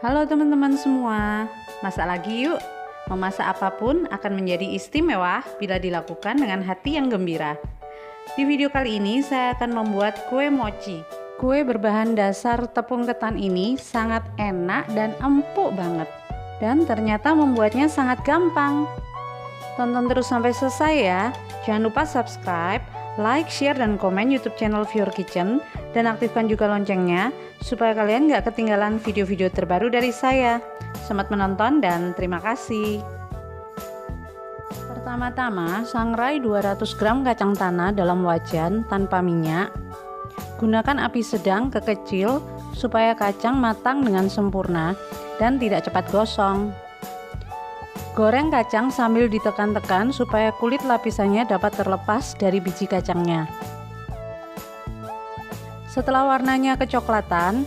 Halo teman-teman semua, masak lagi yuk. Memasak apapun akan menjadi istimewa bila dilakukan dengan hati yang gembira. Di video kali ini saya akan membuat kue mochi. Kue berbahan dasar tepung ketan ini sangat enak dan empuk banget. Dan ternyata membuatnya sangat gampang. Tonton terus sampai selesai ya. Jangan lupa subscribe, like, share, dan komen YouTube channel Viewer Kitchen, dan aktifkan juga loncengnya supaya kalian gak ketinggalan video-video terbaru dari saya. Selamat menonton dan terima kasih. Pertama-tama, sangrai 200 gram kacang tanah dalam wajan tanpa minyak. Gunakan api sedang ke kecil supaya kacang matang dengan sempurna dan tidak cepat gosong. Goreng kacang sambil ditekan-tekan supaya kulit lapisannya dapat terlepas dari biji kacangnya. Setelah warnanya kecoklatan,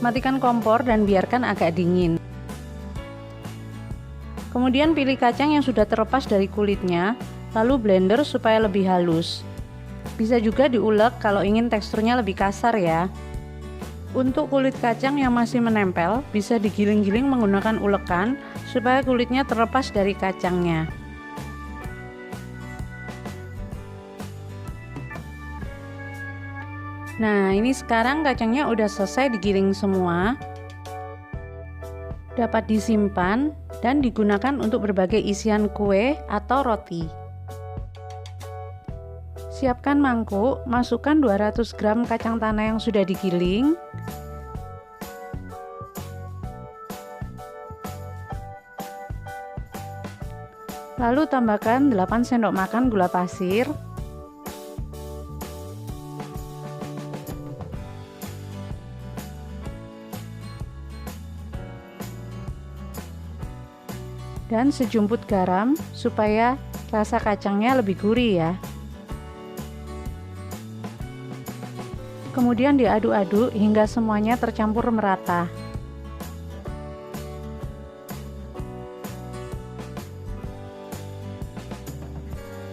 matikan kompor dan biarkan agak dingin. Kemudian pilih kacang yang sudah terlepas dari kulitnya, lalu blender supaya lebih halus. Bisa juga diulek kalau ingin teksturnya lebih kasar ya. Untuk kulit kacang yang masih menempel, bisa digiling-giling menggunakan ulekan supaya kulitnya terlepas dari kacangnya. Nah, ini sekarang kacangnya udah selesai digiling semua. Dapat disimpan dan digunakan untuk berbagai isian kue atau roti. Siapkan mangkuk, masukkan 200 gram kacang tanah yang sudah digiling. Lalu tambahkan 8 sendok makan gula pasir. Dan sejumput garam supaya rasa kacangnya lebih gurih ya. Kemudian diaduk-aduk hingga semuanya tercampur merata.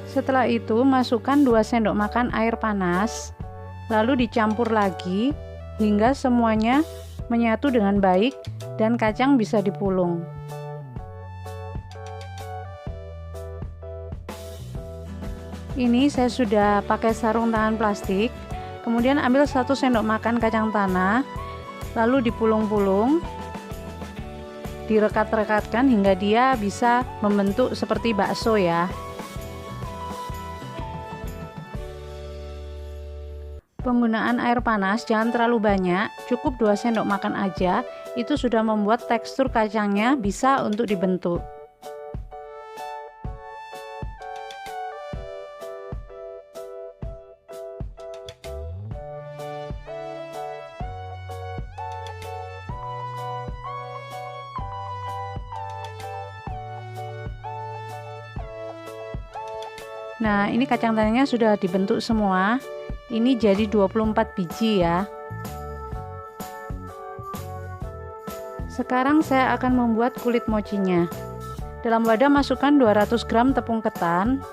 Setelah itu masukkan 2 sendok makan air panas, lalu dicampur lagi hingga semuanya menyatu dengan baik dan kacang bisa dipulung. Ini saya sudah pakai sarung tangan plastik. Kemudian ambil 1 sendok makan kacang tanah, lalu dipulung-pulung, direkat-rekatkan hingga dia bisa membentuk seperti bakso ya. Penggunaan air panas jangan terlalu banyak, cukup 2 sendok makan aja, itu sudah membuat tekstur kacangnya bisa untuk dibentuk. Nah, ini kacang tanahnya sudah dibentuk semua. Ini jadi 24 biji ya. Sekarang saya akan membuat kulit mochinya. Dalam wadah masukkan 200 gram tepung ketan.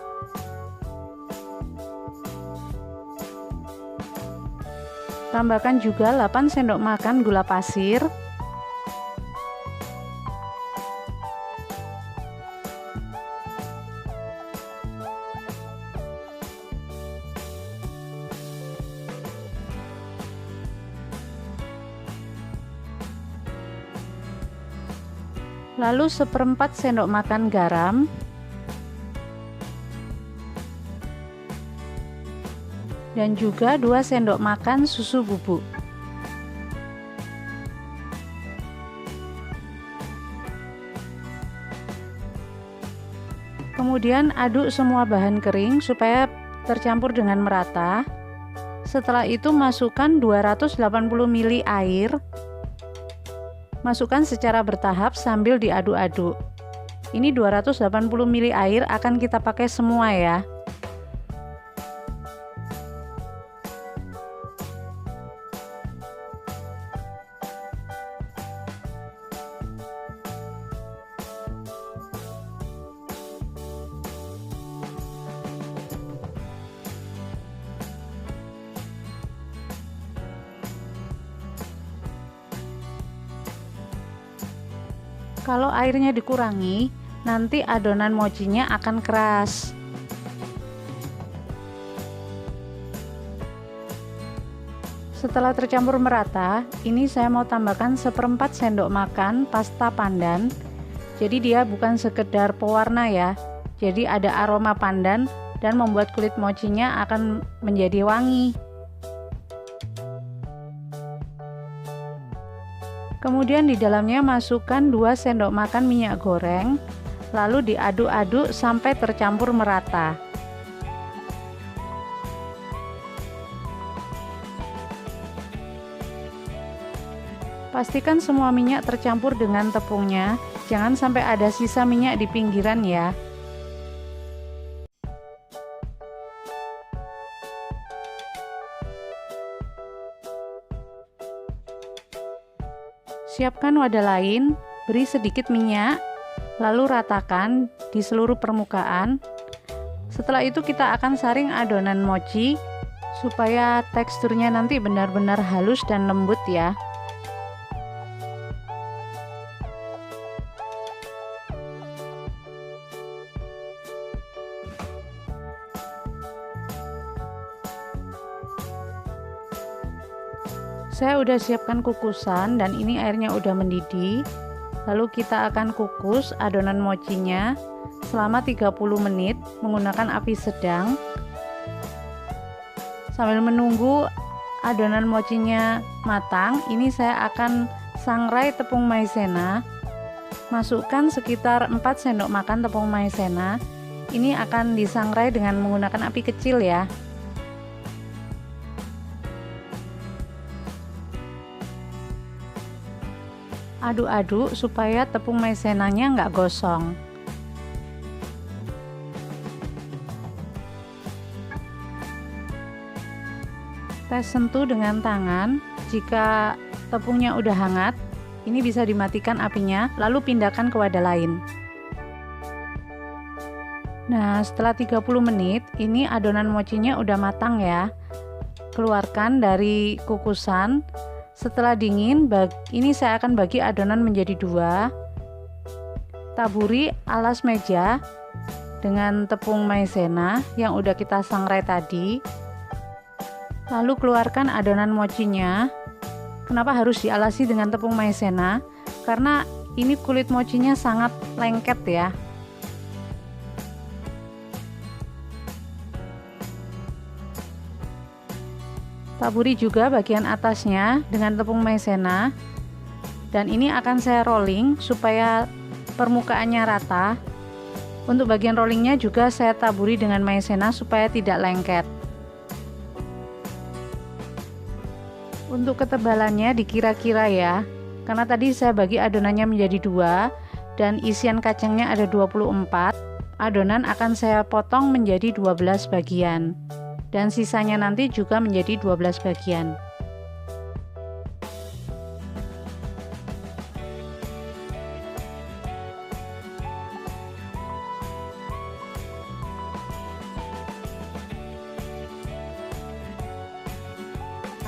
Tambahkan juga 8 sendok makan gula pasir. Lalu 1/4 sendok makan garam, dan juga 2 sendok makan susu bubuk. Kemudian aduk semua bahan kering supaya tercampur dengan merata. Setelah itu masukkan 280 ml air. Masukkan secara bertahap sambil diaduk-aduk. Ini 280 ml air akan kita pakai semua ya. Kalau airnya dikurangi, nanti adonan mochinya akan keras. Setelah tercampur merata, ini saya mau tambahkan 1/4 sendok makan pasta pandan. Jadi dia bukan sekedar pewarna ya, jadi ada aroma pandan dan membuat kulit mochinya akan menjadi wangi. Kemudian di dalamnya masukkan 2 sendok makan minyak goreng, lalu diaduk-aduk sampai tercampur merata. Pastikan semua minyak tercampur dengan tepungnya, jangan sampai ada sisa minyak di pinggiran ya. Siapkan wadah lain, beri sedikit minyak, lalu ratakan di seluruh permukaan. Setelah itu kita akan saring adonan mochi supaya teksturnya nanti benar-benar halus dan lembut ya. Saya udah siapkan kukusan dan ini airnya udah mendidih. Lalu kita akan kukus adonan mochinya selama 30 menit menggunakan api sedang. Sambil menunggu adonan mochinya matang, ini saya akan sangrai tepung maizena. Masukkan sekitar 4 sendok makan tepung maizena. Ini akan disangrai dengan menggunakan api kecil ya. Aduk-aduk supaya tepung maizenanya nggak gosong. Tes sentuh dengan tangan. Jika tepungnya udah hangat, ini bisa dimatikan apinya, lalu pindahkan ke wadah lain. Nah, setelah 30 menit, ini adonan mochinya udah matang ya. Keluarkan dari kukusan. Setelah dingin, ini saya akan bagi adonan menjadi 2. Taburi alas meja dengan tepung maizena yang udah kita sangrai tadi. Lalu keluarkan adonan mochinya. Kenapa harus dialasi dengan tepung maizena? Karena ini kulit mochinya sangat lengket ya. Taburi juga bagian atasnya dengan tepung maizena, dan ini akan saya rolling supaya permukaannya rata. Untuk bagian rollingnya juga saya taburi dengan maizena supaya tidak lengket. Untuk ketebalannya dikira-kira ya, karena tadi saya bagi adonannya menjadi 2 dan isian kacangnya ada 24. Adonan akan saya potong menjadi 12 bagian. Dan sisanya nanti juga menjadi 12 bagian.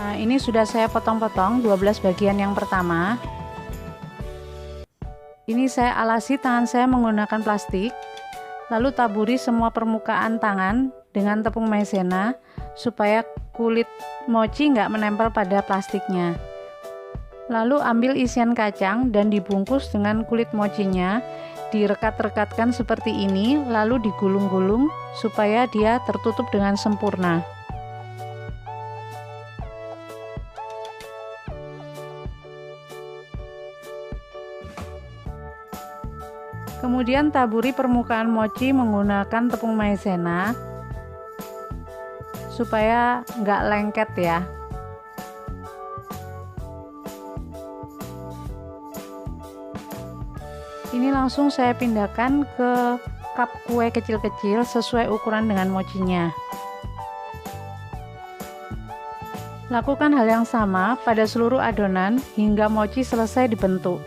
Nah, ini sudah saya potong-potong 12 bagian yang pertama. Ini saya alasi tangan saya menggunakan plastik, lalu taburi semua permukaan tangan dengan tepung maizena supaya kulit mochi nggak menempel pada plastiknya. Lalu ambil isian kacang dan dibungkus dengan kulit mochinya, direkat-rekatkan seperti ini, lalu digulung-gulung supaya dia tertutup dengan sempurna. Kemudian taburi permukaan mochi menggunakan tepung maizena supaya nggak lengket ya. Ini langsung saya pindahkan ke cup kue kecil-kecil sesuai ukuran dengan mochinya. Lakukan hal yang sama pada seluruh adonan hingga mochi selesai dibentuk.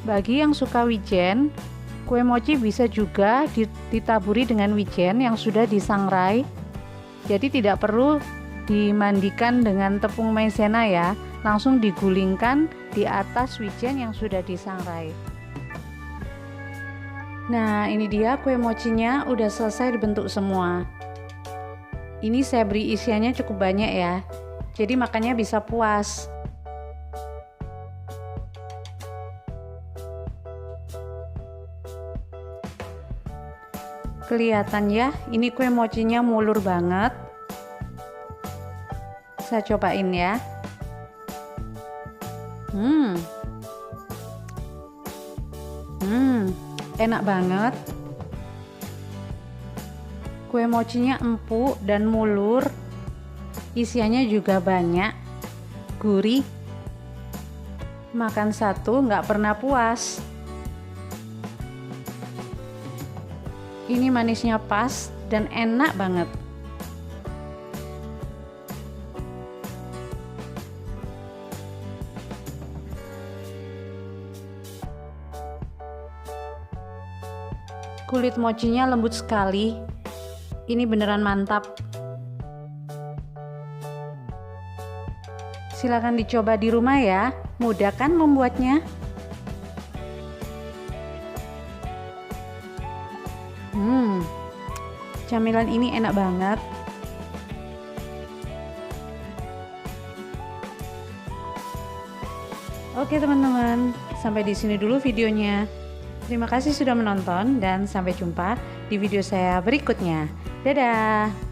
Bagi yang suka wijen, kue mochi bisa juga ditaburi dengan wijen yang sudah disangrai Jadi tidak perlu dimandikan dengan tepung maizena ya, langsung digulingkan di atas wijen yang sudah disangrai. Nah, ini dia kue mochinya udah selesai dibentuk semua. Ini saya beri isiannya cukup banyak ya, jadi makannya bisa puas. Kelihatan ya, ini kue mochinya mulur banget. Saya cobain ya. Enak banget. Kue mochinya empuk dan mulur. Isiannya juga banyak, gurih. Makan satu nggak pernah puas. Ini manisnya pas dan enak banget. Kulit mochinya lembut sekali. Ini beneran mantap. Silakan dicoba di rumah ya. Mudah kan membuatnya? Camilan ini enak banget. Oke teman-teman, sampai di sini dulu videonya. Terima kasih sudah menonton dan sampai jumpa di video saya berikutnya. Dadah.